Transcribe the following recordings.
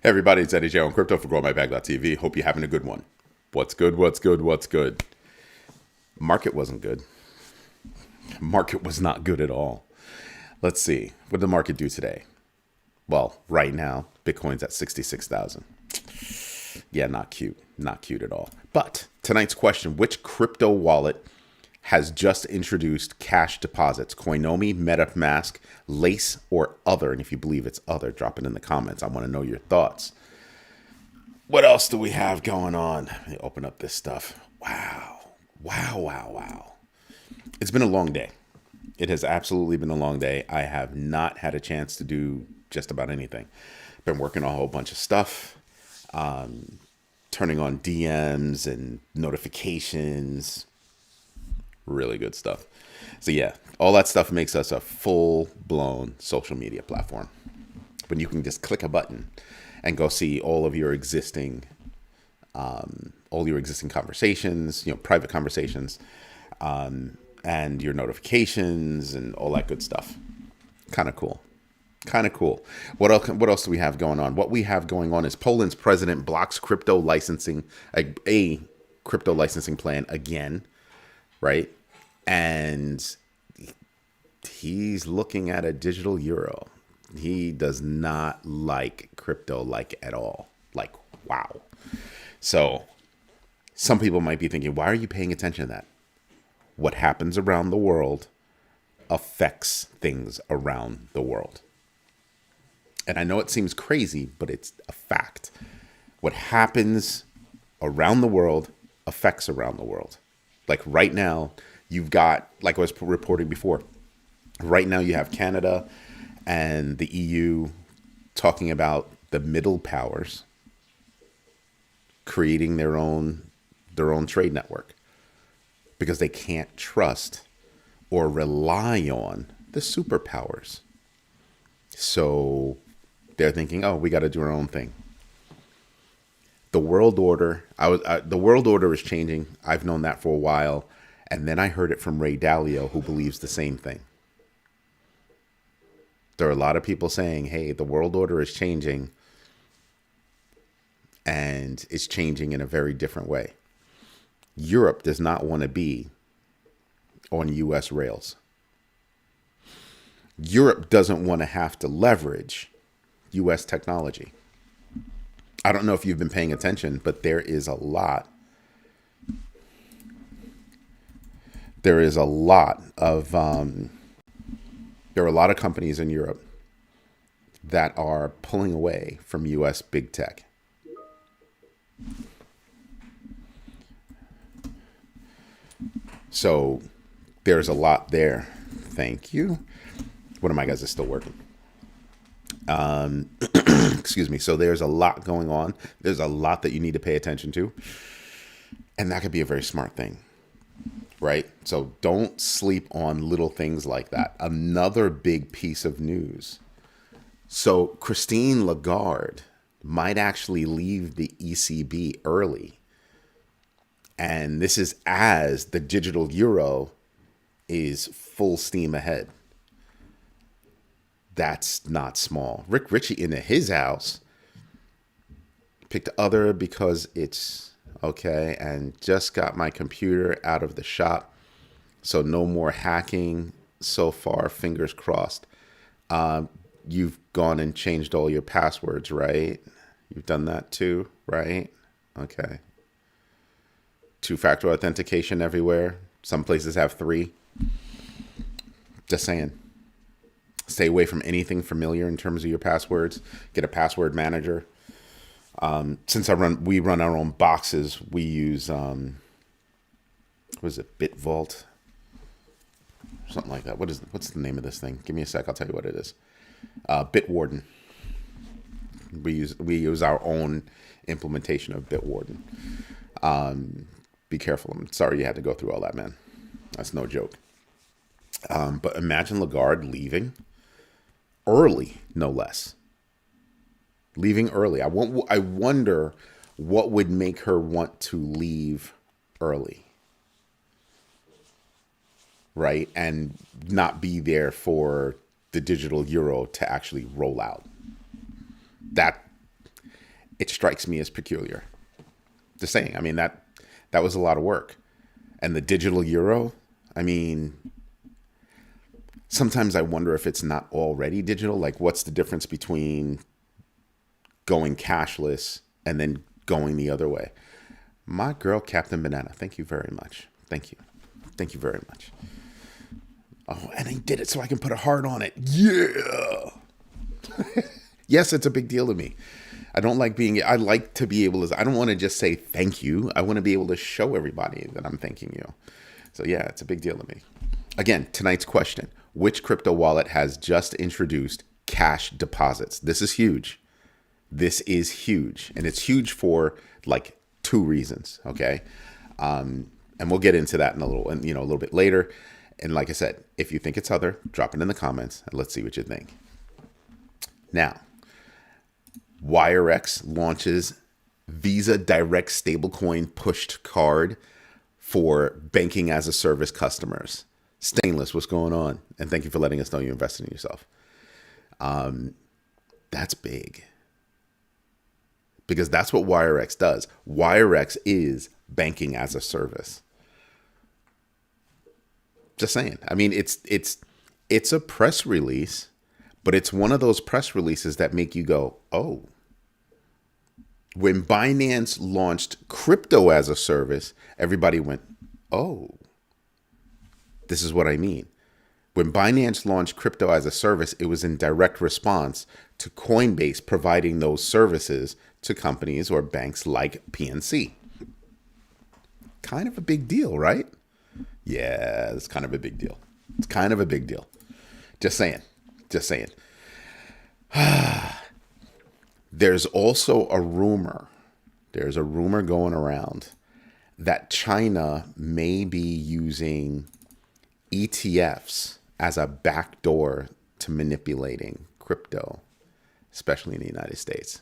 Everybody, it's Eddie J on Crypto for GrowMyBag.tv. Hope you're having a good one. What's good? What's good? What's good? Market wasn't good. Market was not good at all. Let's see. What did the market do today? Well, right now, Bitcoin's at 66,000. Yeah, not cute. Not cute at all. But tonight's question, which crypto wallet has just introduced cash deposits? Coinomi, MetaMask, Lace, or other? And if you believe it's other, drop it in the comments. I want to know your thoughts. What else do we have going on? Let me open up this stuff. Wow. Wow. It's been a long day. It has absolutely been a long day. I have not had a chance to do just about anything. Been working on a whole bunch of stuff. Turning on DMs and notifications. Really good stuff. So yeah, all that stuff makes us a full-blown social media platform. When you can just click a button and go see all your existing conversations, private conversations, and your notifications and all that good stuff. Kind of cool. What else do we have going on? What we have going on is Poland's president blocks crypto licensing, a crypto licensing plan again, right? And he's looking at a digital euro. He does not like crypto at all. Wow. So some people might be thinking, why are you paying attention to that? What happens around the world affects things around the world. And I know it seems crazy, but it's a fact. What happens around the world affects around the world. Like right now, you've got, like I was reporting before, right now you have Canada and the EU talking about the middle powers creating their own trade network because they can't trust or rely on the superpowers. So they're thinking, oh, we got to do our own thing. The world order, the world order is changing. I've known that for a while. And then I heard it from Ray Dalio, who believes the same thing. There are a lot of people saying, hey, the world order is changing. And it's changing in a very different way. Europe does not want to be on U.S. rails. Europe doesn't want to have to leverage U.S. technology. I don't know if you've been paying attention, but there are a lot of companies in Europe that are pulling away from U.S. big tech. So there's a lot there. Thank you. One of my guys is still working. Excuse me. So there's a lot going on. There's a lot that you need to pay attention to. And that could be a very smart thing, right? So don't sleep on little things like that. Another big piece of news. So Christine Lagarde might actually leave the ECB early. And this is as the digital euro is full steam ahead. That's not small. Rick Ritchie into his house picked other because it's okay, and just got my computer out of the shop. So no more hacking so far, fingers crossed. You've gone and changed all your passwords, right? You've done that too, right? Okay. 2-factor authentication everywhere. Some places have 3. Just saying. Stay away from anything familiar in terms of your passwords. Get a password manager. Since we run our own boxes, we use what is it, BitVault? Something like that. What's the name of this thing? Give me a sec, I'll tell you what it is. Bitwarden. We use our own implementation of Bitwarden. Be careful. I'm sorry you had to go through all that, man. That's no joke. But imagine Lagarde leaving early, no less. Leaving early. I wonder what would make her want to leave early, right? And not be there for the digital euro to actually roll out. That it strikes me as peculiar. Just saying. I mean, that was a lot of work. And the digital euro, I mean, sometimes I wonder if it's not already digital. Like, what's the difference between going cashless and then going the other way? My girl, Captain Banana, thank you very much. Thank you. Thank you very much. Oh, and he did it so I can put a heart on it. Yeah. Yes, it's a big deal to me. I like to be able to, I don't want to just say thank you. I want to be able to show everybody that I'm thanking you. So yeah, it's a big deal to me. Again, tonight's question: which crypto wallet has just introduced cash deposits? This is huge. This is huge. And it's huge for like two reasons. Okay. And we'll get into that in a little bit later. And like I said, if you think it's other, drop it in the comments and let's see what you think. Now, WireX launches Visa Direct stablecoin pushed card for banking as a service customers. Stainless, what's going on? And thank you for letting us know you invested in yourself. That's big. Because that's what WireX does. WireX is banking as a service. Just saying. I mean, it's a press release, but it's one of those press releases that make you go, oh. When Binance launched crypto as a service, everybody went, oh, this is what I mean. When Binance launched crypto as a service, it was in direct response to Coinbase providing those services to companies or banks like PNC. Kind of a big deal, right? Yeah, it's kind of a big deal. It's kind of a big deal. Just saying. Just saying. There's also a rumor. There's a rumor going around that China may be using ETFs as a backdoor to manipulating crypto, especially in the United States.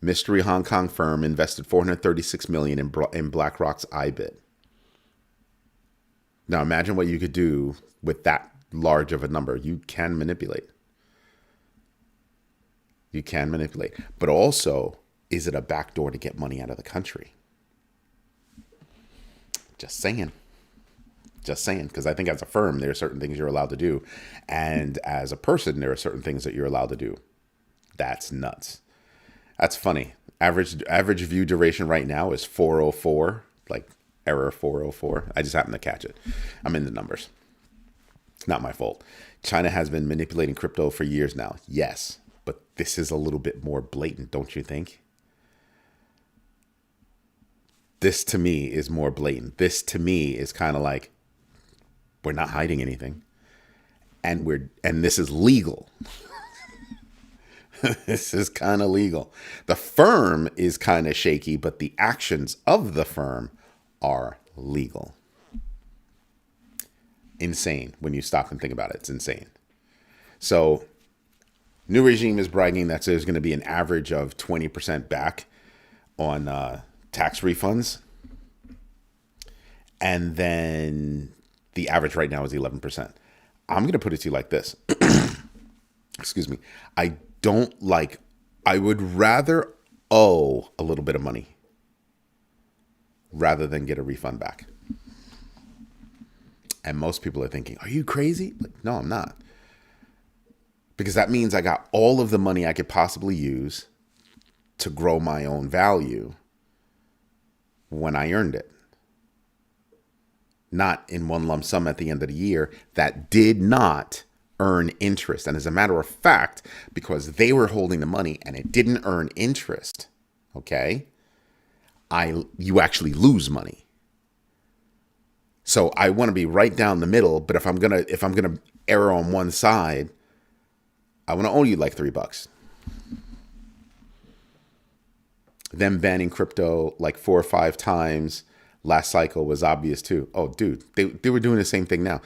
Mystery Hong Kong firm invested $436 million in BlackRock's IBIT. Now imagine what you could do with that large of a number. You can manipulate. You can manipulate. But also, is it a backdoor to get money out of the country? Just saying. Just saying. Because I think as a firm, there are certain things you're allowed to do. And as a person, there are certain things that you're allowed to do. That's nuts. That's funny. Average view duration right now is 404, like error 404. I just happened to catch it. I'm in the numbers. It's not my fault. China has been manipulating crypto for years now. Yes, but this is a little bit more blatant, don't you think? This to me is more blatant. This to me is kind of like, we're not hiding anything. And this is legal. This is kind of legal. The firm is kind of shaky, but the actions of the firm are legal. Insane when you stop and think about it. It's insane. So, new regime is bragging that there's going to be an average of 20% back on tax refunds. And then the average right now is 11%. I'm going to put it to you like this. Excuse me. I would rather owe a little bit of money rather than get a refund back. And most people are thinking, are you crazy? Like, no, I'm not. Because that means I got all of the money I could possibly use to grow my own value when I earned it. Not in one lump sum at the end of the year that did not earn interest. And as a matter of fact, because they were holding the money and it didn't earn interest, okay, you actually lose money. So I want to be right down the middle, but if I'm gonna err on one side, I want to owe you like $3. Them banning crypto like 4 or 5 times last cycle was obvious too. Oh, dude, they were doing the same thing now.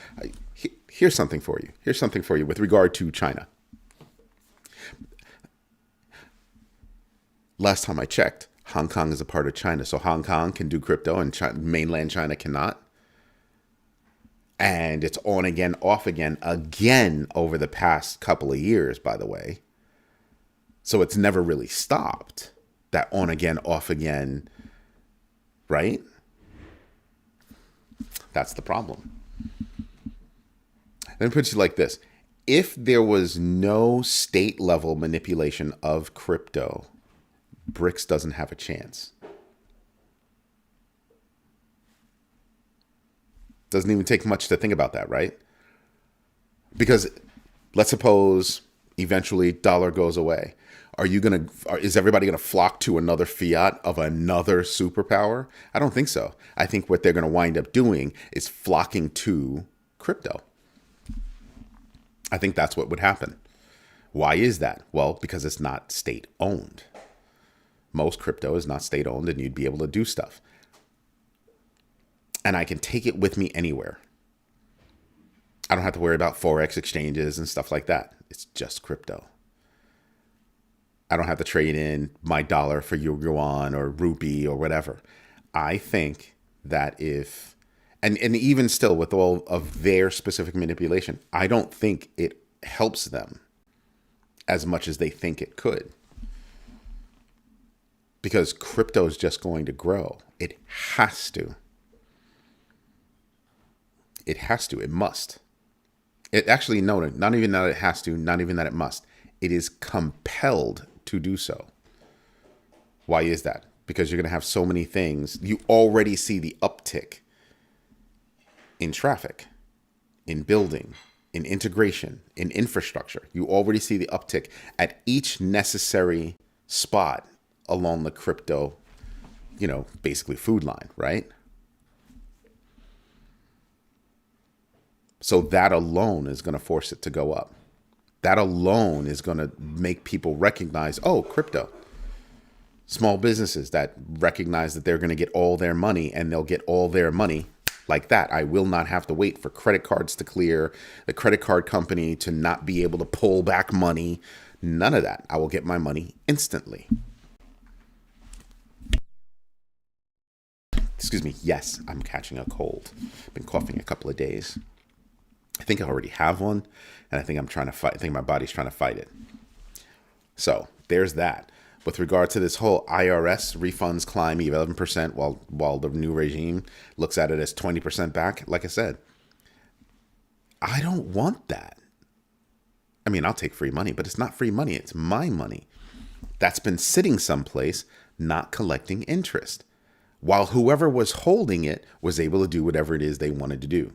Here's something for you. Here's something for you with regard to China. Last time I checked, Hong Kong is a part of China. So Hong Kong can do crypto and mainland China cannot. And it's on again, off again over the past couple of years, by the way. So it's never really stopped. That on again, off again, right? That's the problem. Let me put it like this. If there was no state level manipulation of crypto, BRICS doesn't have a chance. Doesn't even take much to think about that, right? Because let's suppose eventually dollar goes away. Is everybody going to flock to another fiat of another superpower? I don't think so. I think what they're going to wind up doing is flocking to crypto. I think that's what would happen. Why is that? Well, because it's not state owned. Most crypto is not state owned, and you'd be able to do stuff. And I can take it with me anywhere. I don't have to worry about Forex exchanges and stuff like that. It's just crypto. I don't have to trade in my dollar for yuan or rupee or whatever. I think that and even still with all of their specific manipulation, I don't think it helps them as much as they think it could. Because crypto is just going to grow. It has to. It has to. It must. It actually, no, not even that it has to, not even that it must. It is compelled to do so. Why is that? Because you're going to have so many things. You already see the uptick in traffic, in building, in integration, in infrastructure. You already see the uptick at each necessary spot along the crypto, basically food line, right? So that alone is going to force it to go up. That alone is going to make people recognize, oh, crypto. Small businesses that recognize that they're going to get all their money, and they'll get all their money like that. I will not have to wait for credit cards to clear, the credit card company to not be able to pull back money. None of that. I will get my money instantly. Excuse me. Yes, I'm catching a cold. I've been coughing a couple of days. I think I already have one, and I think I'm trying to fight. I think my body's trying to fight it. So there's that. With regard to this whole IRS refunds climb 11% while the new regime looks at it as 20% back, like I said, I don't want that. I mean, I'll take free money, but it's not free money. It's my money that's been sitting someplace not collecting interest, while whoever was holding it was able to do whatever it is they wanted to do.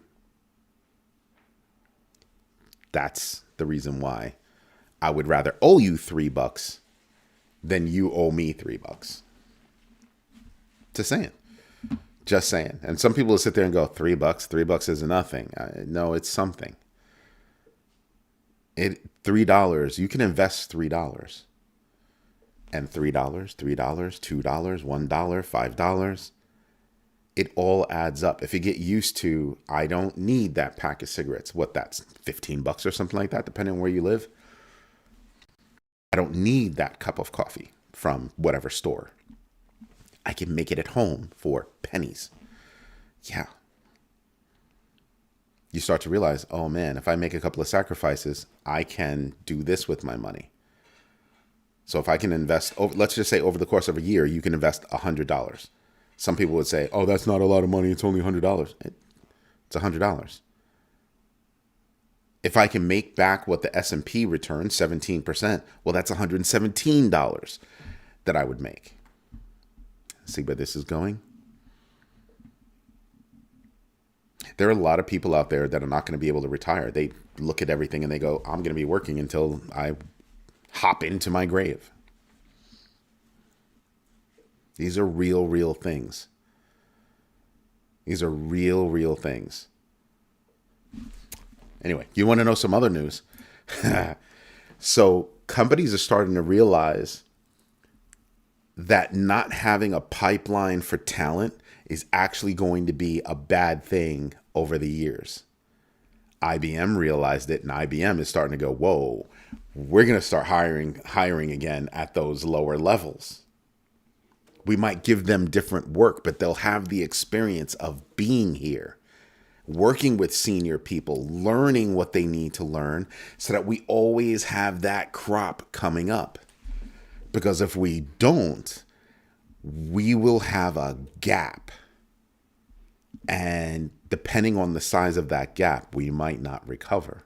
That's the reason why I would rather owe you $3 than you owe me $3. Just saying. And some people will sit there and go, $3 is nothing. No, it's something. $3, you can invest $3. And $3, $2, $1, $5. It all adds up. If you get used to, I don't need that pack of cigarettes. That's $15 or something like that, depending on where you live. I don't need that cup of coffee from whatever store. I can make it at home for pennies. Yeah. You start to realize, oh man, if I make a couple of sacrifices, I can do this with my money. So if I can invest, let's just say over the course of a year, you can invest $100. Some people would say, oh, that's not a lot of money. It's only $100. It's $100. If I can make back what the S&P returns, 17%, well, that's $117 that I would make. See where this is going? There are a lot of people out there that are not going to be able to retire. They look at everything and they go, I'm going to be working until I hop into my grave. These are real things. These are real things. Anyway, you want to know some other news? So companies are starting to realize that not having a pipeline for talent is actually going to be a bad thing over the years. IBM realized it, and IBM is starting to go, whoa, we're going to start hiring again at those lower levels. We might give them different work, but they'll have the experience of being here, working with senior people, learning what they need to learn so that we always have that crop coming up. Because if we don't, we will have a gap. And depending on the size of that gap, we might not recover.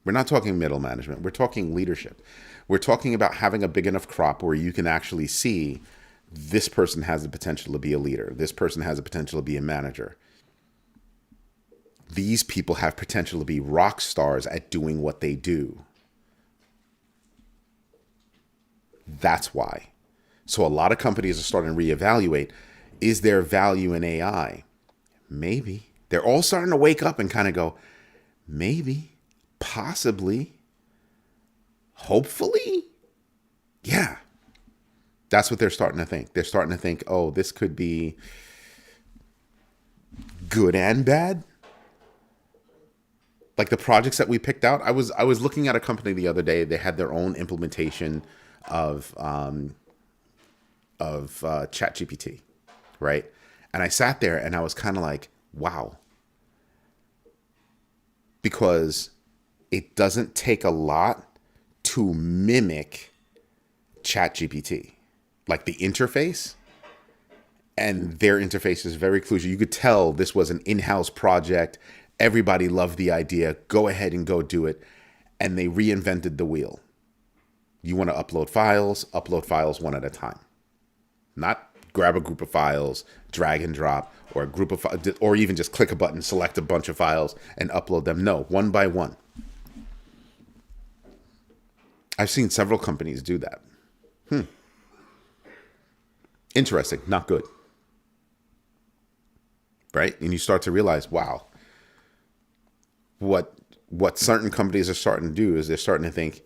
We're not talking middle management. We're talking leadership. We're talking about having a big enough crop where you can actually see this person has the potential to be a leader. This person has the potential to be a manager. These people have potential to be rock stars at doing what they do. That's why. So a lot of companies are starting to reevaluate, is there value in AI? Maybe. They're all starting to wake up and kind of go, maybe, possibly, hopefully. Yeah. That's what they're starting to think. They're starting to think, oh, this could be good and bad. Like the projects that we picked out, I was looking at a company the other day. They had their own implementation of ChatGPT, right? And I sat there and I was kind of like, wow, because it doesn't take a lot to mimic ChatGPT, like the interface. And their interface is very crucial. You could tell this was an in-house project. Everybody loved the idea. Go ahead and go do it. And they reinvented the wheel. You want to upload files one at a time. Not grab a group of files, drag and drop, or a group of, or even just click a button, select a bunch of files, and upload them. No, one by one. I've seen several companies do that. Interesting, not good. Right? And you start to realize, wow, what certain companies are starting to do is they're starting to think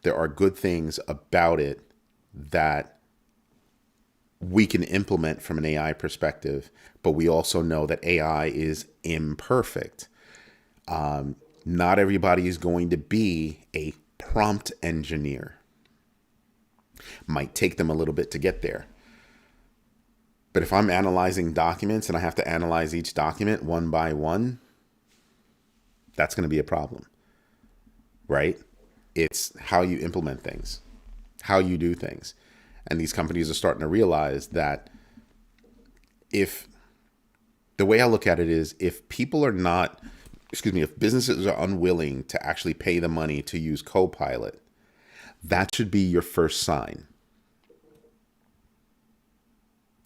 there are good things about it that we can implement from an AI perspective, but we also know that AI is imperfect. Not everybody is going to be a prompt engineer. Might take them a little bit to get there. But if I'm analyzing documents and I have to analyze each document one by one, that's going to be a problem, right? It's how you implement things, how you do things. And these companies are starting to realize that if the way I look at it is if people are not, if businesses are unwilling to actually pay the money to use Copilot, that should be your first sign.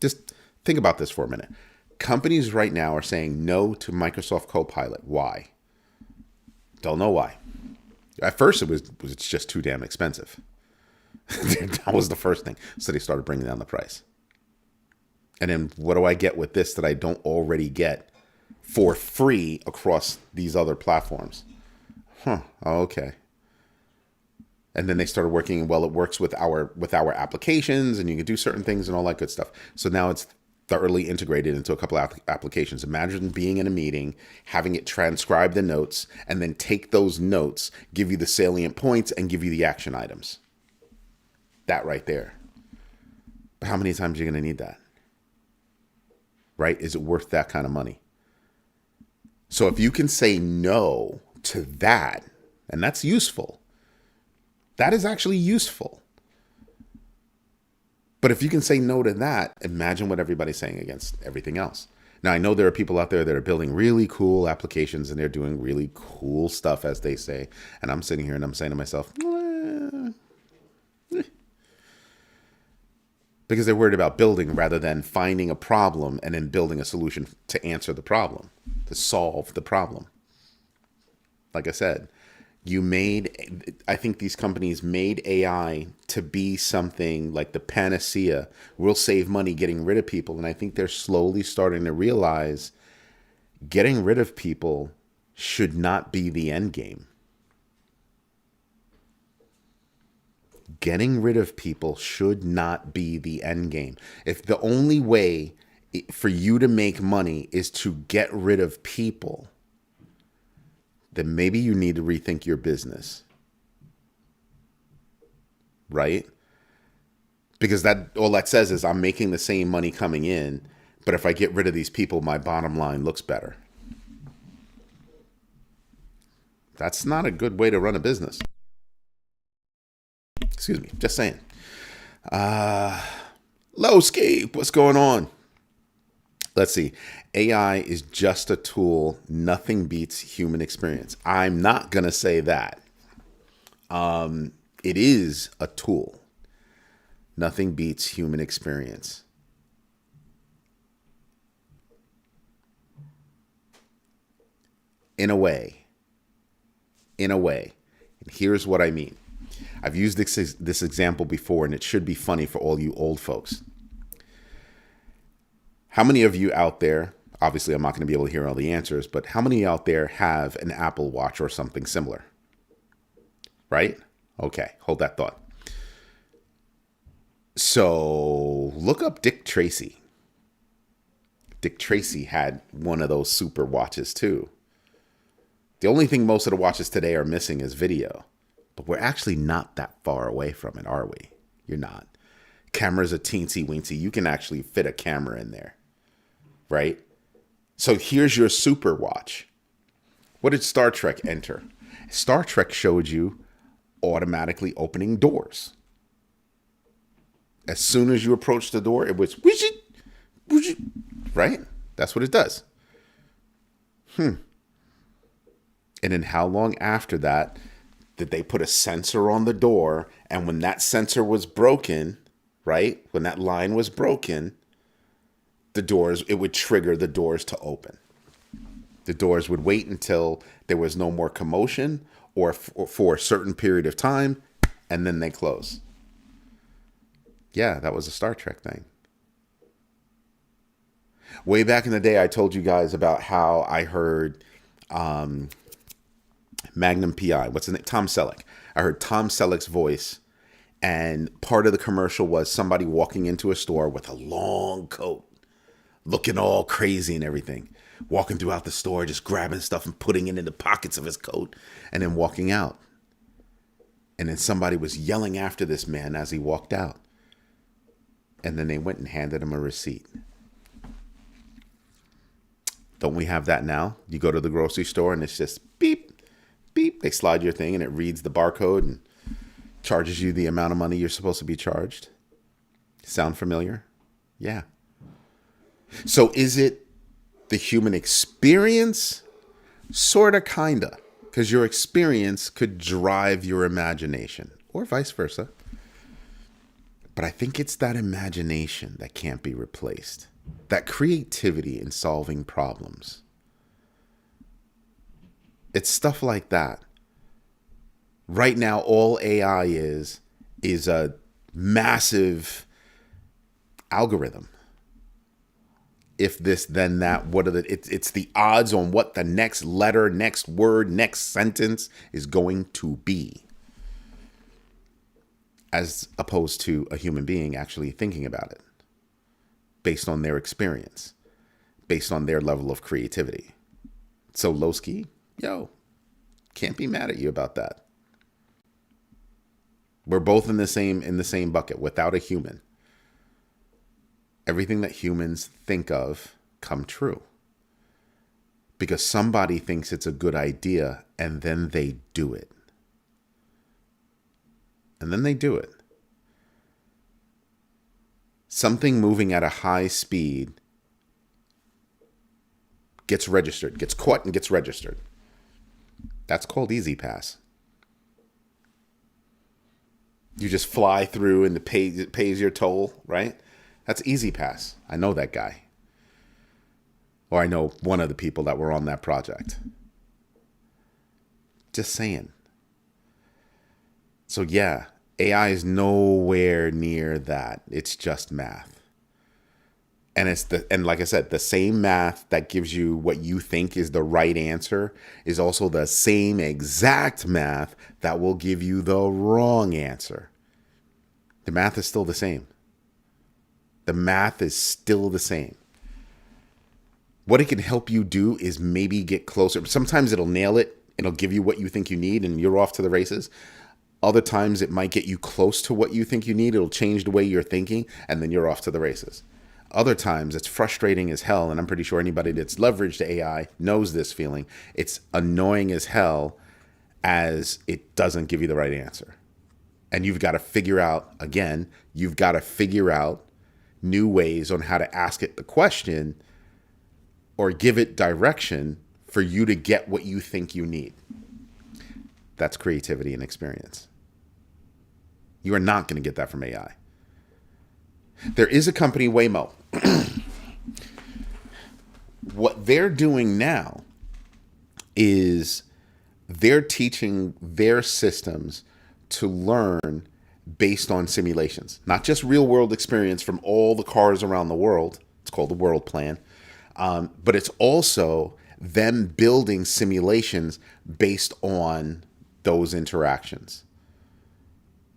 Just think about this for a minute. Companies right now are saying no to Microsoft Copilot. Why? Don't know why. At first, it's just too damn expensive. That was the first thing. So they started bringing down the price. And then what do I get with this that I don't already get for free across these other platforms? Okay. And then they started working, well, it works with our applications and you can do certain things and all that good stuff. So now it's thoroughly integrated into a couple of applications. Imagine being in a meeting, having it transcribe the notes, and then take those notes, give you the salient points, and give you the action items. That right there. But how many times are you going to need that? Right? Is it worth that kind of money? So if you can say no to that, and that's useful, that is actually useful. But if you can say no to that, imagine what everybody's saying against everything else. Now, I know there are people out there that are building really cool applications and they're doing really cool stuff, as they say. And I'm sitting here and I'm saying to myself, because they're worried about building rather than finding a problem and then building a solution to answer the problem, to solve the problem. Like I said, I think these companies made AI to be something like the panacea. We'll save money getting rid of people. And I think they're slowly starting to realize getting rid of people should not be the end game. Getting rid of people should not be the end game. If the only way for you to make money is to get rid of people, then maybe you need to rethink your business. Right? Because all that says is I'm making the same money coming in, but if I get rid of these people, my bottom line looks better. That's not a good way to run a business. Excuse me. Just saying. Lowski, what's going on? Let's see. AI is just a tool. Nothing beats human experience. I'm not going to say that. It is a tool. Nothing beats human experience. In a way. And here's what I mean. I've used this example before, and it should be funny for all you old folks. How many of you out there, obviously I'm not going to be able to hear all the answers, but how many out there have an Apple Watch or something similar? Right? Okay, hold that thought. So look up Dick Tracy. Dick Tracy had one of those super watches too. The only thing most of the watches today are missing is video. But we're actually not that far away from it, are we? You're not. Camera's a teensy weensy. You can actually fit a camera in there. Right? So here's your super watch. What did Star Trek enter? Star Trek showed you automatically opening doors. As soon as you approach the door, it was whoosh, whoosh, right? That's what it does. And then how long after that did they put a sensor on the door? And when that sensor was broken, right? When that line was broken, it would trigger the doors to open. The doors would wait until there was no more commotion or for a certain period of time, and then they close. Yeah, that was a Star Trek thing. Way back in the day, I told you guys about how I heard Magnum PI. What's his name? Tom Selleck. I heard Tom Selleck's voice, and part of the commercial was somebody walking into a store with a long coat, looking all crazy and everything, walking throughout the store, just grabbing stuff and putting it in the pockets of his coat, and then walking out. And then somebody was yelling after this man as he walked out. And then they went and handed him a receipt. Don't we have that now? You go to the grocery store and it's just beep, beep. They slide your thing and it reads the barcode and charges you the amount of money you're supposed to be charged. Sound familiar? Yeah. So is it the human experience? Sorta, kinda. Because your experience could drive your imagination, or vice versa. But I think it's that imagination that can't be replaced. That creativity in solving problems. It's stuff like that. Right now, all AI is a massive algorithm. If this, then that. It's the odds on what the next letter, next word, next sentence is going to be, as opposed to a human being actually thinking about it based on their experience, based on their level of creativity. So Lowski, can't be mad at you about that. We're both in the same bucket without a human. Everything that humans think of come true. Because somebody thinks it's a good idea and then they do it. And then they do it. Something moving at a high speed gets registered, gets caught and gets registered. That's called Easy Pass. You just fly through and it pays your toll, right? That's Easy Pass. I know that guy. Or I know one of the people that were on that project. Just saying. So yeah, AI is nowhere near that. It's just math. And like I said, the same math that gives you what you think is the right answer is also the same exact math that will give you the wrong answer. The math is still the same. The math is still the same. What it can help you do is maybe get closer. Sometimes it'll nail it. It'll give you what you think you need and you're off to the races. Other times it might get you close to what you think you need. It'll change the way you're thinking and then you're off to the races. Other times it's frustrating as hell. And I'm pretty sure anybody that's leveraged AI knows this feeling. It's annoying as hell as it doesn't give you the right answer. And you've got to figure out, again, you've got to figure out new ways on how to ask it the question or give it direction for you to get what you think you need. That's creativity and experience. You are not going to get that from AI. There is a company, Waymo. What they're doing now is they're teaching their systems to learn based on simulations, not just real world experience from all the cars around the world. It's called the World Plan. But it's also them building simulations based on those interactions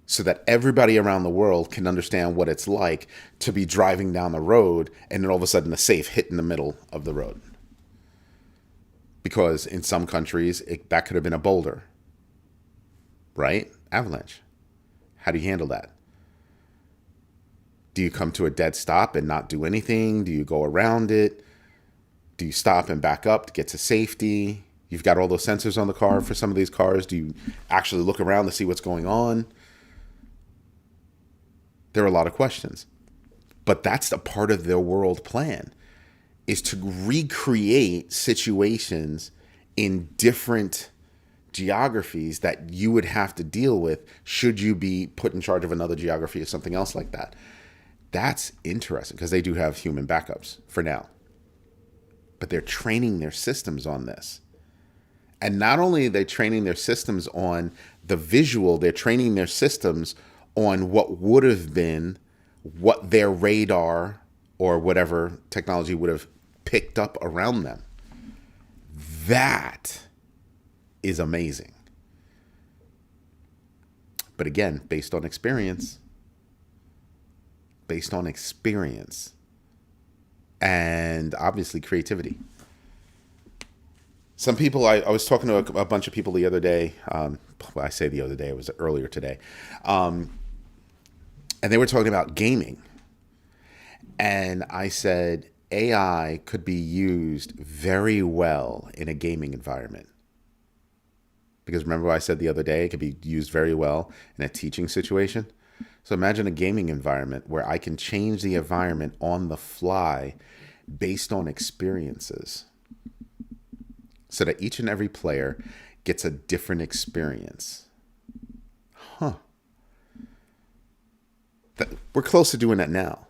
so that everybody around the world can understand what it's like to be driving down the road and then all of a sudden a safe hit in the middle of the road. Because in some countries, that could have been a boulder, right? Avalanche. How do you handle that? Do you come to a dead stop and not do anything? Do you go around it? Do you stop and back up to get to safety? You've got all those sensors on the car for some of these cars. Do you actually look around to see what's going on? There are a lot of questions. But that's the part of their world plan, is to recreate situations in different geographies that you would have to deal with should you be put in charge of another geography or something else like that. That's interesting because they do have human backups for now. But they're training their systems on this. And not only are they training their systems on the visual, they're training their systems on what would have been what their radar or whatever technology would have picked up around them. That is amazing. But again, based on experience. Based on experience. And obviously creativity. Some people, I was talking to a bunch of people the other day. I say the other day, it was earlier today. And they were talking about gaming. And I said, AI could be used very well in a gaming environment. Because remember what I said the other day, it could be used very well in a teaching situation. So imagine a gaming environment where I can change the environment on the fly based on experiences. So that each and every player gets a different experience. We're close to doing that now.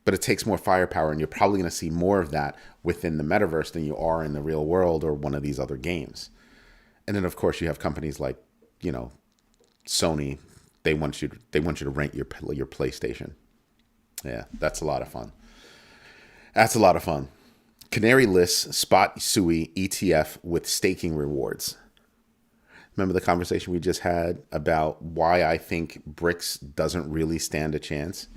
But it takes more firepower, and you're probably going to see more of that within the metaverse than you are in the real world or one of these other games. And then, of course, you have companies like, Sony. They want you to rent your PlayStation. Yeah, that's a lot of fun. That's a lot of fun. Canary lists spot SUI ETF with staking rewards. Remember the conversation we just had about why I think BRICS doesn't really stand a chance?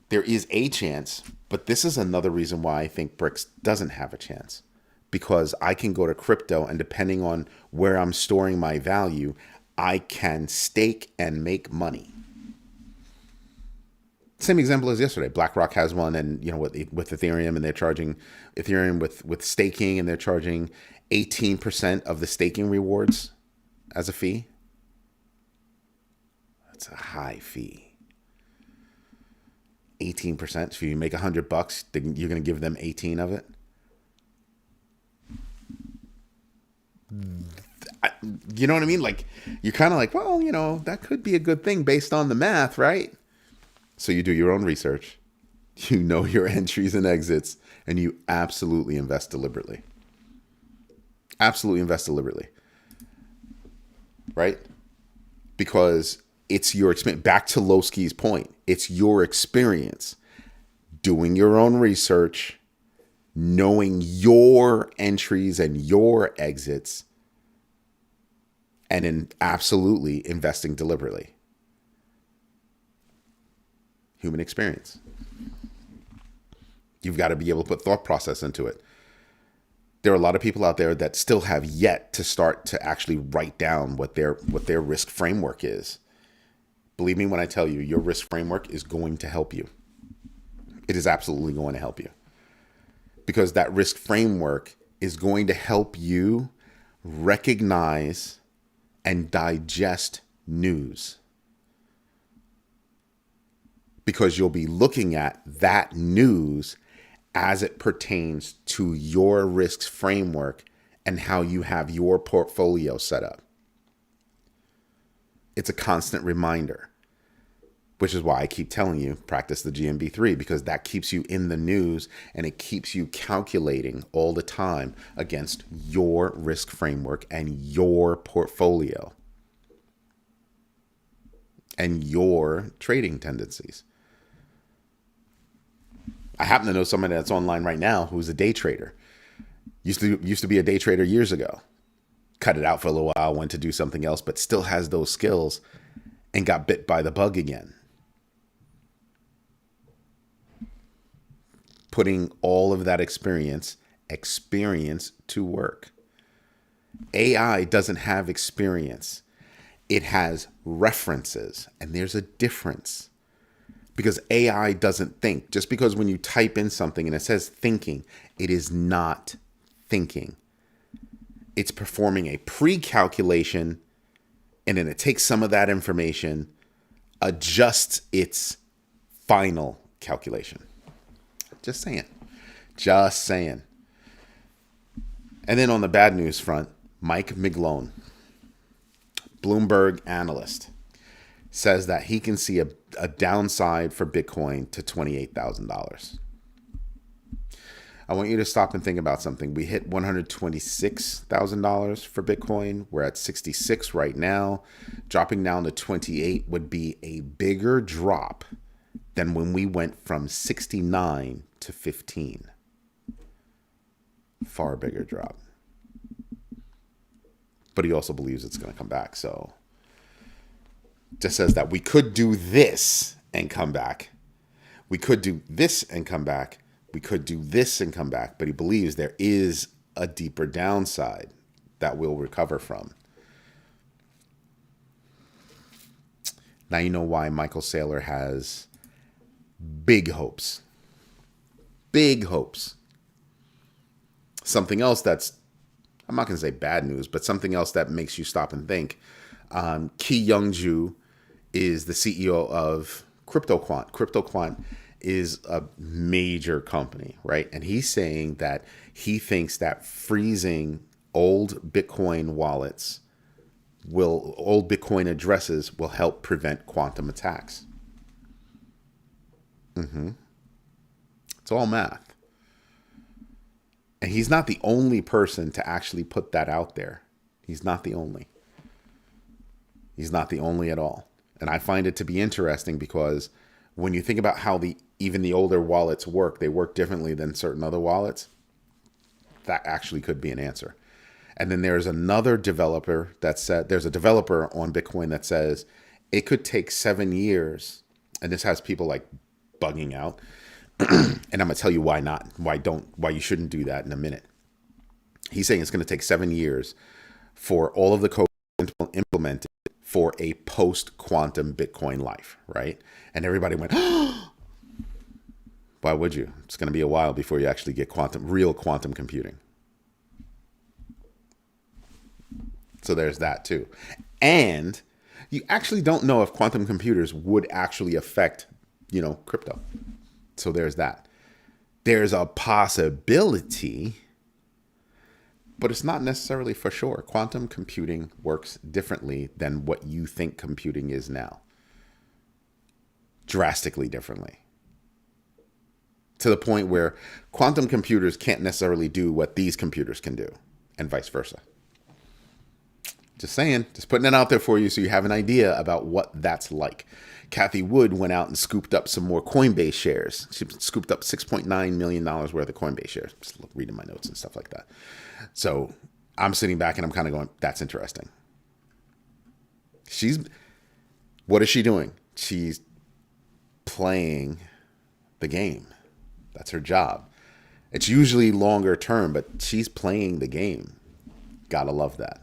There is a chance, but this is another reason why I think BRICS doesn't have a chance. Because I can go to crypto, and depending on where I'm storing my value, I can stake and make money. Same example as yesterday. BlackRock has one, and with Ethereum, and they're charging Ethereum with staking, and they're charging 18% of the staking rewards as a fee. That's a high fee. 18%. So if you make $100, you're going to give them 18 of it. You know what I mean? Like, you're kind of like, well, that could be a good thing based on the math, right? So you do your own research, you know your entries and exits, and you absolutely invest deliberately. Absolutely invest deliberately. Right? Because it's your experience. Back to Lowski's point, it's your experience doing your own research, knowing your entries and your exits, and in absolutely investing deliberately. Human experience. You've got to be able to put thought process into it. There are a lot of people out there that still have yet to start to actually write down what their risk framework is. Believe me when I tell you, your risk framework is going to help you. It is absolutely going to help you. Because that risk framework is going to help you recognize and digest news, because you'll be looking at that news as it pertains to your risks framework and how you have your portfolio set up. It's a constant reminder, which is why I keep telling you, practice the GMB3, because that keeps you in the news and it keeps you calculating all the time against your risk framework and your portfolio and your trading tendencies. I happen to know somebody that's online right now who's a day trader. Used to be a day trader years ago. Cut it out for a little while, went to do something else, but still has those skills and got bit by the bug again. Putting all of that experience to work. AI doesn't have experience. It has references, and there's a difference. Because AI doesn't think. Just because when you type in something and it says thinking, it is not thinking. It's performing a pre-calculation, and then it takes some of that information, adjusts its final calculation. Just saying. Just saying. And then on the bad news front, Mike McGlone, Bloomberg analyst, says that he can see a downside for Bitcoin to $28,000. I want you to stop and think about something. We hit $126,000 for Bitcoin. We're at 66 right now. Dropping down to 28 would be a bigger drop than when we went from 69 to 15. Far bigger drop. But he also believes it's going to come back. So just says that we could do this and come back. We could do this and come back. We could do this and come back. But he believes there is a deeper downside that we'll recover from. Now you know why Michael Saylor has big hopes. Big hopes. Something else that's, I'm not going to say bad news, but something else that makes you stop and think. Ki Young-ju is the CEO of CryptoQuant. CryptoQuant is a major company, right? And he's saying that he thinks that freezing old Bitcoin wallets old Bitcoin addresses will help prevent quantum attacks. It's all math. And he's not the only person to actually put that out there. He's not the only. He's not the only at all. And I find it to be interesting because when you think about how even the older wallets work, they work differently than certain other wallets. That actually could be an answer. And then there's another developer that said, there's a developer on Bitcoin that says it could take 7 years. And this has people like bugging out. And I'm going to tell you why not, why you shouldn't do that in a minute. He's saying it's going to take 7 years for all of the code implemented for a post-quantum Bitcoin life, right? And everybody went, why would you? It's going to be a while before you actually get real quantum computing. So there's that too. And you actually don't know if quantum computers would actually affect, crypto. So there's that. There's a possibility, but it's not necessarily for sure. Quantum computing works differently than what you think computing is now. Drastically differently. To the point where quantum computers can't necessarily do what these computers can do, and vice versa. Just saying, just putting it out there for you so you have an idea about what that's like. Kathy Wood went out and scooped up some more Coinbase shares. She scooped up $6.9 million worth of Coinbase shares. Just reading my notes and stuff like that. So I'm sitting back and I'm kind of going, that's interesting. What is she doing? She's playing the game. That's her job. It's usually longer term, but she's playing the game. Gotta love that.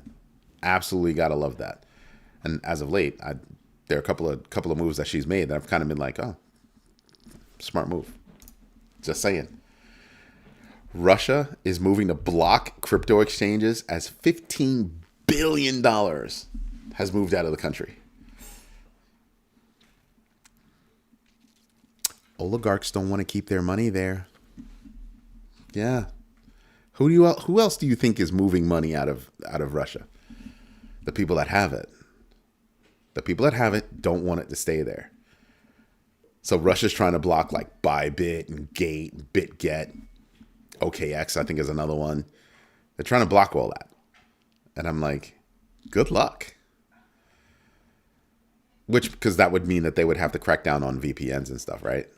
Absolutely gotta love that. And as of late, there are a couple of moves that she's made that I've kind of been like, oh, smart move. Just saying. Russia is moving to block crypto exchanges as $15 billion has moved out of the country. Oligarchs don't want to keep their money there. Yeah. Who else do you think is moving money out of Russia? The people that have it. The people that have it don't want it to stay there. So Russia's trying to block like Bybit and Gate and BitGet. OKX, I think, is another one. They're trying to block all that. And I'm like, good luck. Because that would mean that they would have to crack down on VPNs and stuff, right?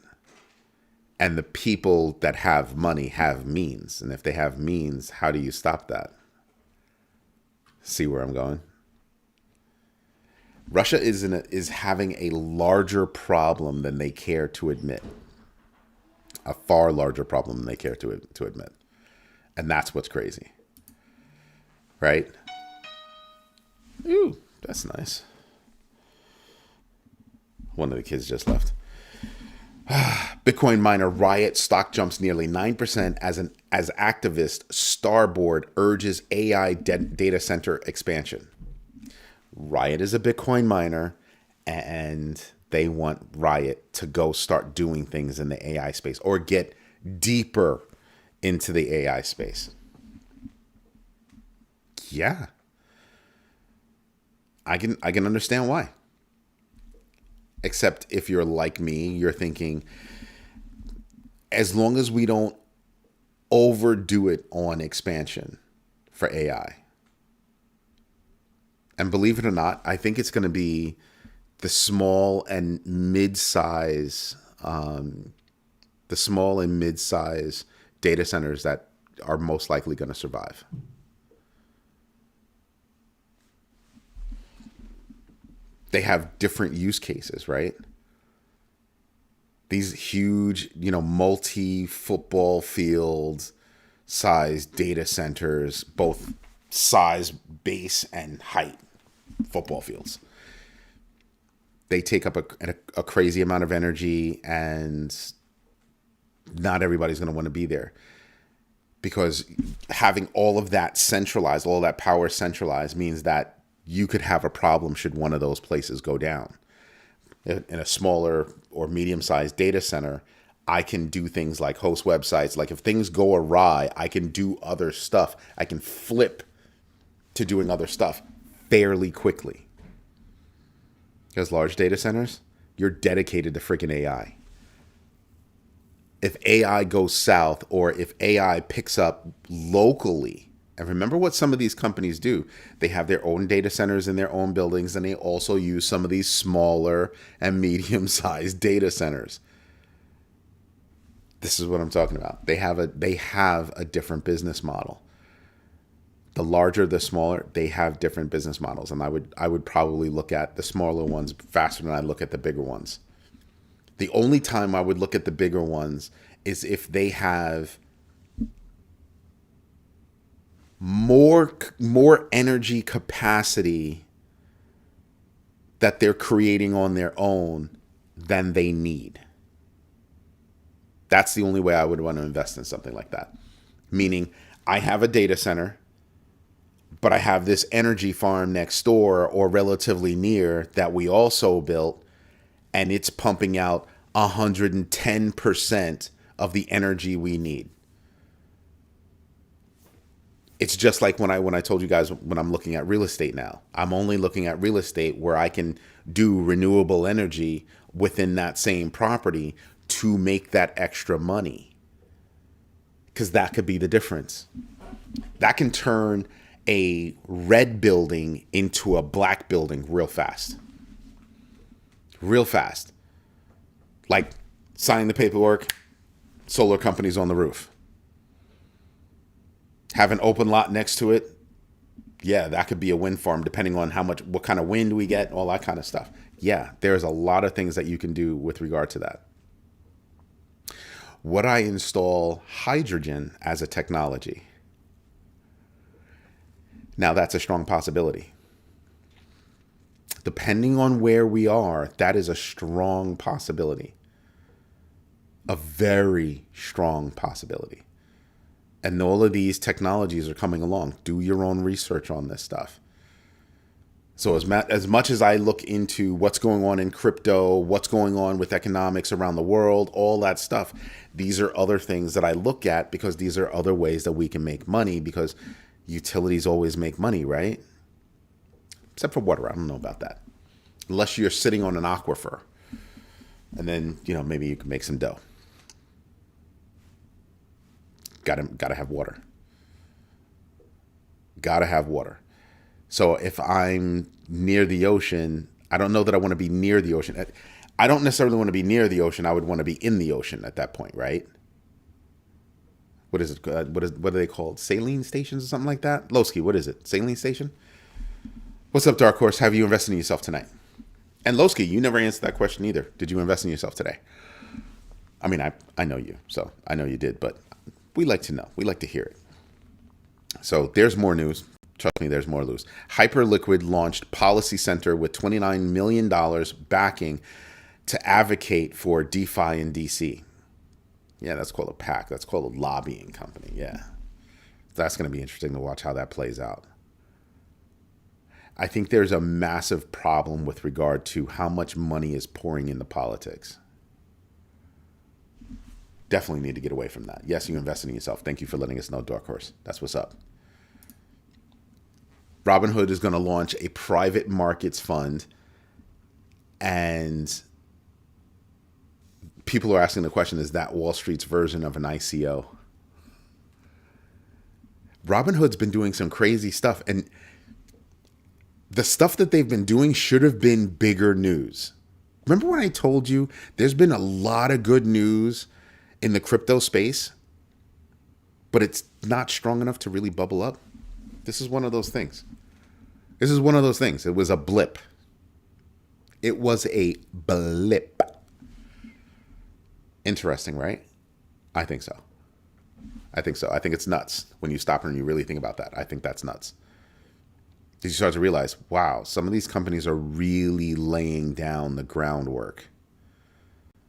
And the people that have money have means. And if they have means, how do you stop that? See where I'm going? Russia is having a larger problem than they care to admit. A far larger problem than they care to admit. And that's what's crazy. Right? Ooh, that's nice. One of the kids just left. Bitcoin miner Riot stock jumps nearly 9% as activist Starboard urges AI data center expansion. Riot is a Bitcoin miner, and they want Riot to go start doing things in the AI space or get deeper into the AI space. Yeah. I can understand why. Except if you're like me, you're thinking, as long as we don't overdo it on expansion for AI. And believe it or not, I think it's going to be the small and mid-size data centers that are most likely going to survive. They have different use cases, right? These huge, multi-football field size data centers, both size, base, and height football fields. They take up a crazy amount of energy, and not everybody's going to want to be there. Because having all of that centralized, all that power centralized, means that you could have a problem should one of those places go down. In a smaller or medium-sized data center, I can do things like host websites. Like if things go awry, I can do other stuff. I can flip to doing other stuff fairly quickly. Because large data centers, you're dedicated to freaking AI. If AI goes south, or if AI picks up locally, and remember what some of these companies do. They have their own data centers in their own buildings, and they also use some of these smaller and medium-sized data centers. This is what I'm talking about. They have a different business model. The larger, the smaller, they have different business models. And I would probably look at the smaller ones faster than I look at the bigger ones. The only time I would look at the bigger ones is if they have more energy capacity that they're creating on their own than they need. That's the only way I would want to invest in something like that. Meaning, I have a data center, but I have this energy farm next door or relatively near that we also built, and it's pumping out 110% of the energy we need. It's just like when I told you guys when I'm looking at real estate now. I'm only looking at real estate where I can do renewable energy within that same property to make that extra money. Because that could be the difference. That can turn a red building into a black building real fast. Real fast. Like signing the paperwork, solar companies on the roof. Have an open lot next to it. Yeah, that could be a wind farm depending on what kind of wind we get, all that kind of stuff. Yeah, there's a lot of things that you can do with regard to that. Would I install hydrogen as a technology? Now that's a strong possibility. Depending on where we are, that is a strong possibility. A very strong possibility. And all of these technologies are coming along. Do your own research on this stuff. So as much as I look into what's going on in crypto, what's going on with economics around the world, all that stuff, these are other things that I look at because these are other ways that we can make money because utilities always make money, right? Except for water. I don't know about that. Unless you're sitting on an aquifer. And then, maybe you can make some dough. Gotta have water. Gotta have water. So if I'm near the ocean, I don't know that I want to be near the ocean. I don't necessarily want to be near the ocean. I would want to be in the ocean at that point, right? What is it? What are they called? Saline stations or something like that? Lowski, what is it? Saline station? What's up, Dark Horse? Have you invested in yourself tonight? And Lowski, you never answered that question either. Did you invest in yourself today? I mean, I know you, so I know you did, but we like to know. We like to hear it. So there's more news. Trust me, there's more news. Hyperliquid launched Policy Center with $29 million backing to advocate for DeFi in DC. Yeah, that's called a PAC. That's called a lobbying company. Yeah. That's going to be interesting to watch how that plays out. I think there's a massive problem with regard to how much money is pouring into politics. Definitely need to get away from that. Yes, you invested in yourself. Thank you for letting us know, Dark Horse. That's what's up. Robinhood is going to launch a private markets fund, and people are asking the question, is that Wall Street's version of an ICO? Robinhood's been doing some crazy stuff, and the stuff that they've been doing should have been bigger news. Remember when I told you there's been a lot of good news in the crypto space, but it's not strong enough to really bubble up? This is one of those things. This is one of those things. It was a blip. It was a blip. Interesting, right? I think so. I think so. I think it's nuts when you stop and you really think about that. I think that's nuts. Because you start to realize, wow, some of these companies are really laying down the groundwork.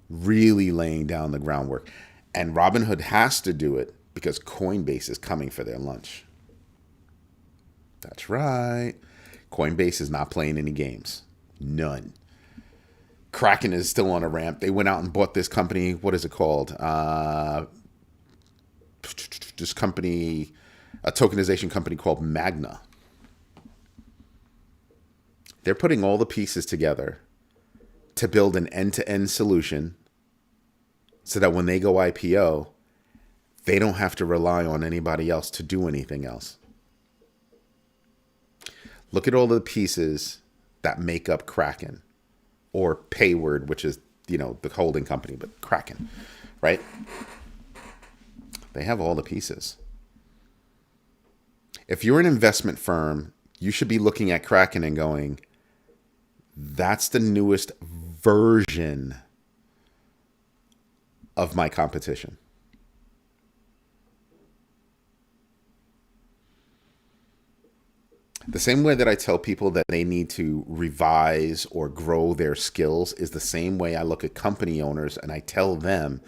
Really laying down the groundwork. And Robinhood has to do it because Coinbase is coming for their lunch. That's right. Coinbase is not playing any games. None. Kraken is still on a ramp. They went out and bought this company. What is it called? This company, a tokenization company called Magna. They're putting all the pieces together to build an end-to-end solution so that when they go IPO, they don't have to rely on anybody else to do anything else. Look at all the pieces that make up Kraken, or Payward, which is, the holding company, but Kraken, right? They have all the pieces. If you're an investment firm, you should be looking at Kraken and going, that's the newest version of my competition. The same way that I tell people that they need to revise or grow their skills is the same way I look at company owners and I tell them,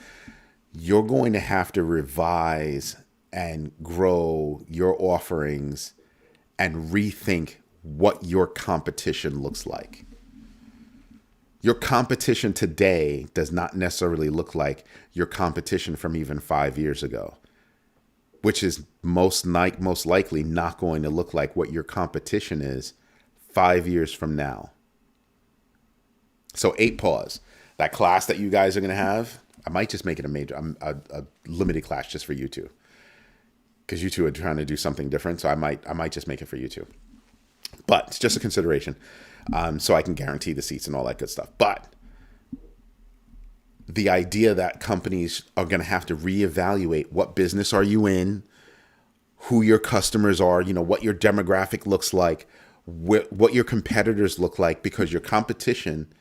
you're going to have to revise and grow your offerings and rethink what your competition looks like. Your competition today does not necessarily look like your competition from even 5 years ago, which is most likely not going to look like what your competition is 5 years from now. So 8 pause. That class that you guys are going to have, I might just make it a limited class just for you two, because you two are trying to do something different. So I might just make it for you two. But it's just a consideration, so I can guarantee the seats and all that good stuff. But the idea that companies are going to have to reevaluate what business are you in, who your customers are, what your demographic looks like, what your competitors look like, because your competition,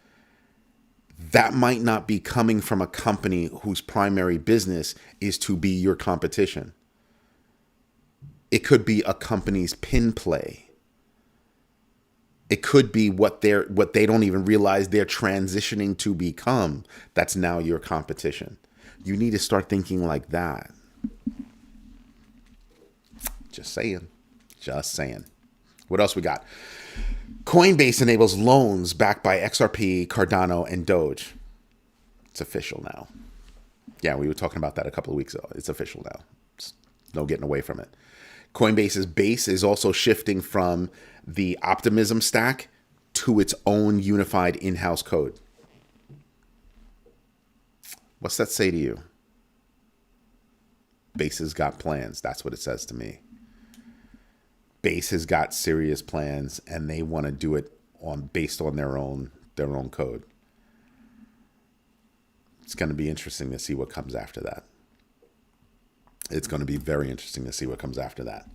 that might not be coming from a company whose primary business is to be your competition. It could be a company's pin play. It could be what they don't even realize they're transitioning to become. That's now your competition. You need to start thinking like that. Just saying. What else we got? Coinbase enables loans backed by XRP, Cardano, and Doge. It's official now. Yeah, we were talking about that a couple of weeks ago. It's official now. It's no getting away from it. Coinbase's base is also shifting from the Optimism stack to its own unified in-house code. What's that say to you? Base has got plans. That's what it says to me. Base has got serious plans, and they want to do it based on their own code. It's going to be interesting to see what comes after that. It's going to be very interesting to see what comes after that.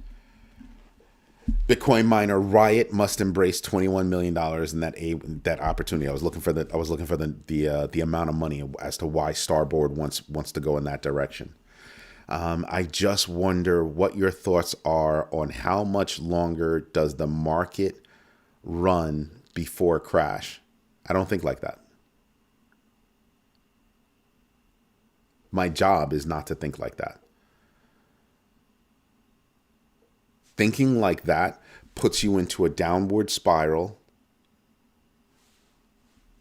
Bitcoin miner Riot must embrace $21 million in that opportunity. I was looking for the amount of money as to why Starboard wants to go in that direction. I just wonder what your thoughts are on how much longer does the market run before a crash. I don't think like that. My job is not to think like that. Thinking like that puts you into a downward spiral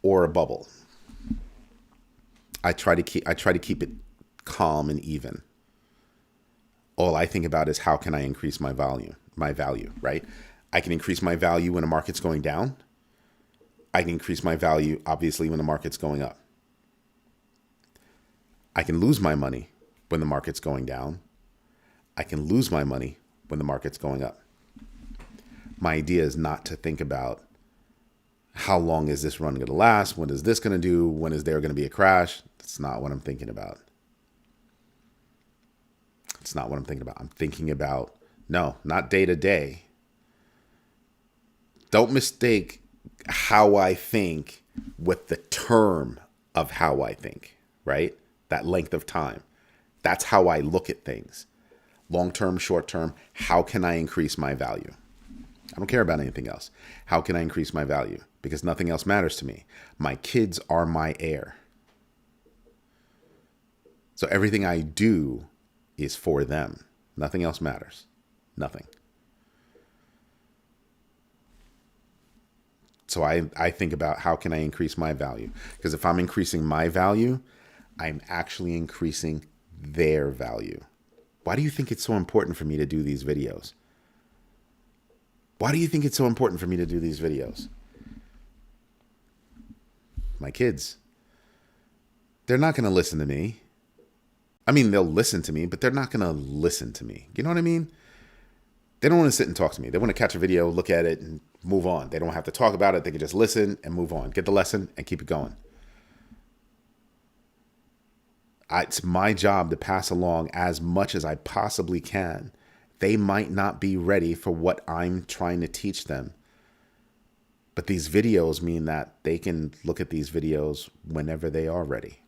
or a bubble. I try to keep it calm and even. All I think about is how can I increase my value, right? I can increase my value when the market's going down. I can increase my value, obviously, when the market's going up. I can lose my money when the market's going down. I can lose my money when the market's going up. My idea is not to think about how long is this run going to last? What is this going to do? When is there going to be a crash? That's not what I'm thinking about. It's not what I'm thinking about. I'm thinking about, no, not day to day. Don't mistake how I think with the term of how I think, right? That length of time. That's how I look at things. Long-term, short-term, how can I increase my value? I don't care about anything else. How can I increase my value? Because nothing else matters to me. My kids are my heir. So everything I do is for them. Nothing else matters. Nothing. So I think about how can I increase my value? Because if I'm increasing my value, I'm actually increasing their value. Why do you think it's so important for me to do these videos? Why do you think it's so important for me to do these videos? My kids. They're not going to listen to me. I mean, they'll listen to me, but they're not going to listen to me. You know what I mean? They don't want to sit and talk to me. They want to catch a video, look at it, and move on. They don't have to talk about it. They can just listen and move on. Get the lesson and keep it going. It's my job to pass along as much as I possibly can. They might not be ready for what I'm trying to teach them. But these videos mean that they can look at these videos whenever they are ready.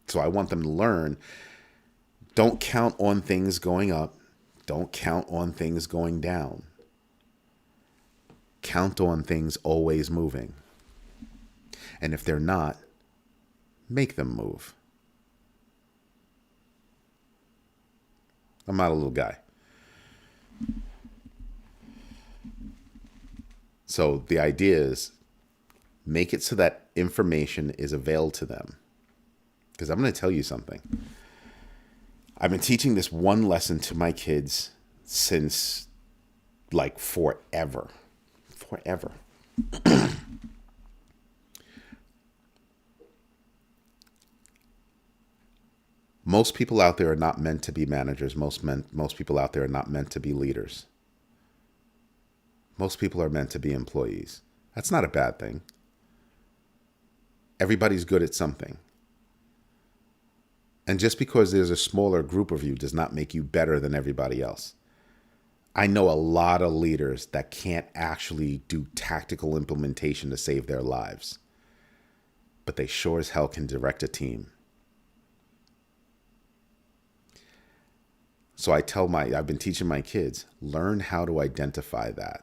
So I want them to learn. Don't count on things going up. Don't count on things going down. Count on things always moving. And if they're not, make them move. I'm not a little guy. So the idea is make it so that information is available to them. Because I'm going to tell you something. I've been teaching this one lesson to my kids since like forever. Forever. Most people out there are not meant to be managers. Most people out there are not meant to be leaders. Most people are meant to be employees. That's not a bad thing. Everybody's good at something. And just because there's a smaller group of you does not make you better than everybody else. I know a lot of leaders that can't actually do tactical implementation to save their lives. But they sure as hell can direct a team. So I've been teaching my kids, learn how to identify that.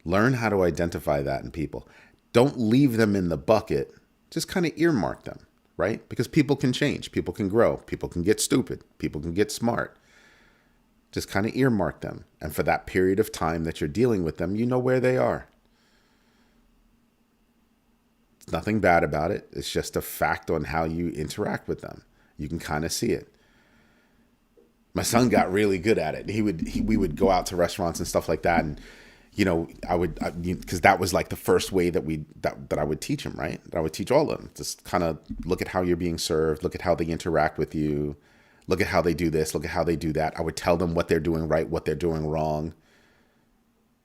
Learn how to identify that in people. Don't leave them in the bucket. Just kind of earmark them, right? Because people can change. People can grow. People can get stupid. People can get smart. Just kind of earmark them. And for that period of time that you're dealing with them, you know where they are. It's nothing bad about it. It's just a fact on how you interact with them. You can kind of see it. My son got really good at it. We would go out to restaurants and stuff like that. And, because that was like the first way that I would teach him, right? I would teach all of them. Just kind of look at how you're being served. Look at how they interact with you. Look at how they do this. Look at how they do that. I would tell them what they're doing right, what they're doing wrong.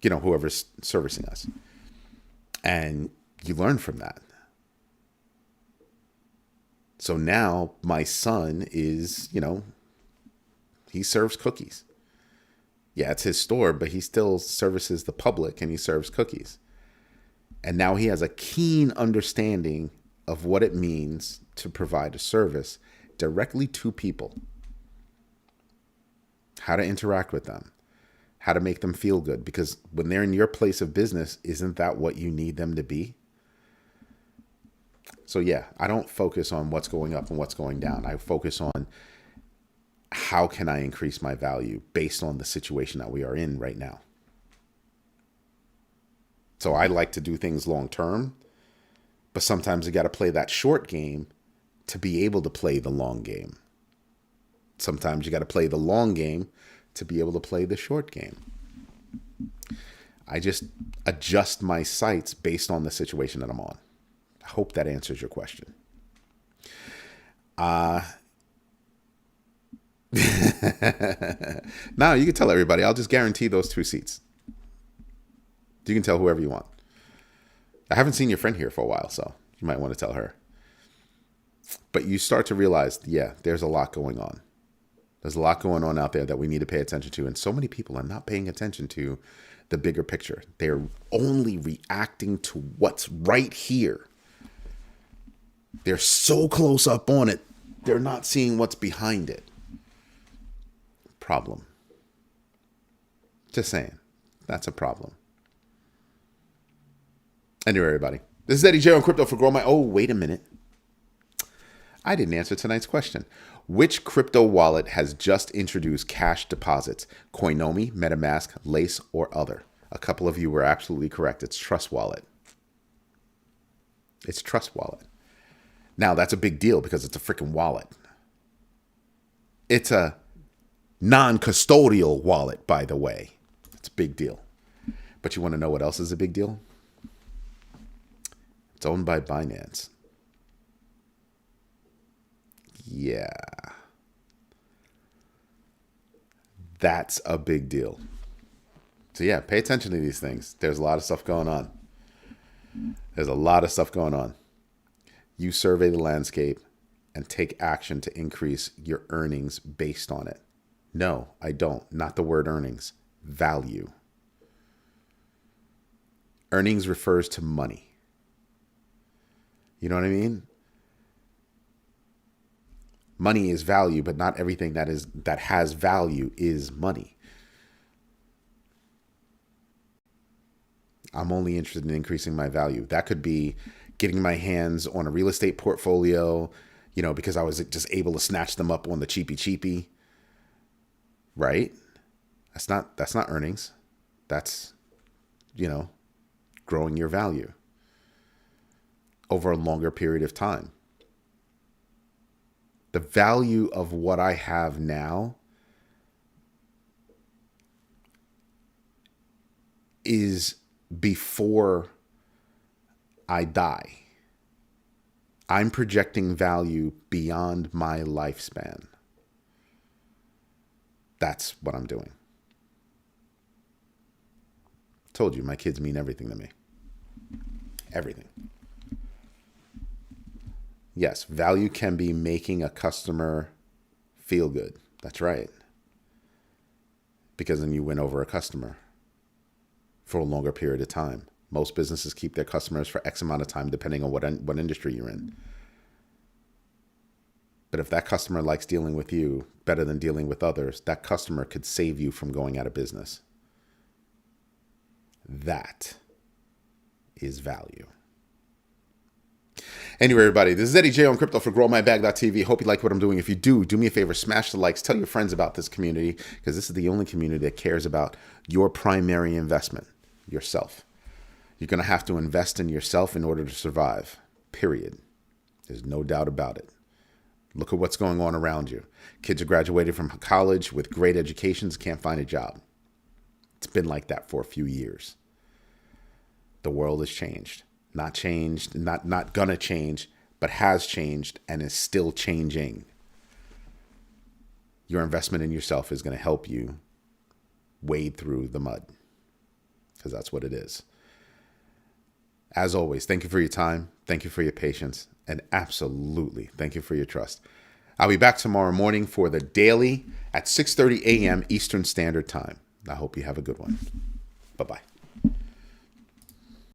Whoever's servicing us. And you learn from that. So now my son is, he serves cookies. Yeah, it's his store, but he still services the public and he serves cookies. And now he has a keen understanding of what it means to provide a service directly to people. How to interact with them. How to make them feel good. Because when they're in your place of business, isn't that what you need them to be? So yeah, I don't focus on what's going up and what's going down. I focus on how can I increase my value based on the situation that we are in right now. So I like to do things long term, but sometimes you got to play that short game to be able to play the long game. Sometimes you got to play the long game to be able to play the short game. I just adjust my sights based on the situation that I'm on. I hope that answers your question. Now you can tell everybody. I'll just guarantee those 2 seats. You can tell whoever you want. I haven't seen your friend here for a while, so you might want to tell her. But you start to realize, yeah, there's a lot going on. There's a lot going on out there that we need to pay attention to. And so many people are not paying attention to the bigger picture. They're only reacting to what's right here. They're so close up on it, they're not seeing what's behind it. Problem. Just saying. That's a problem. Anyway, everybody. This is Eddie J on Crypto for Grow My... Oh, wait a minute. I didn't answer tonight's question. Which crypto wallet has just introduced cash deposits? Coinomi, MetaMask, Lace, or other? A couple of you were absolutely correct. It's Trust Wallet. It's Trust Wallet. Now, that's a big deal because it's a freaking wallet. It's a non-custodial wallet, by the way. It's a big deal. But you want to know what else is a big deal? It's owned by Binance. Yeah. That's a big deal. So yeah, pay attention to these things. There's a lot of stuff going on. There's a lot of stuff going on. You survey the landscape and take action to increase your earnings based on it. No, I don't. Not the word earnings. Value. Earnings refers to money. You know what I mean? Money is value, but not everything that has value is money. I'm only interested in increasing my value. That could be getting my hands on a real estate portfolio, because I was just able to snatch them up on the cheapy, right? That's not earnings. That's, growing your value over a longer period of time. The value of what I have now is before I die. I'm projecting value beyond my lifespan. That's what I'm doing. Told you, my kids mean everything to me. Everything. Yes, value can be making a customer feel good. That's right. Because then you win over a customer for a longer period of time. Most businesses keep their customers for X amount of time, depending on what industry you're in. But if that customer likes dealing with you better than dealing with others, that customer could save you from going out of business. That is value. Anyway, everybody, this is Eddie J on Crypto for GrowMyBag.tv. Hope you like what I'm doing. If you do me a favor, smash the likes. Tell your friends about this community, because this is the only community that cares about your primary investment, yourself. You're going to have to invest in yourself in order to survive, period. There's no doubt about it. Look at what's going on around you. Kids are graduating from college with great educations, can't find a job. It's been like that for a few years. The world has changed. Not changed, not gonna change, but has changed and is still changing. Your investment in yourself is going to help you wade through the mud, because that's what it is. As always, thank you for your time. Thank you for your patience. And absolutely, thank you for your trust. I'll be back tomorrow morning for the daily at 6:30 a.m. Eastern Standard Time. I hope you have a good one. Bye-bye.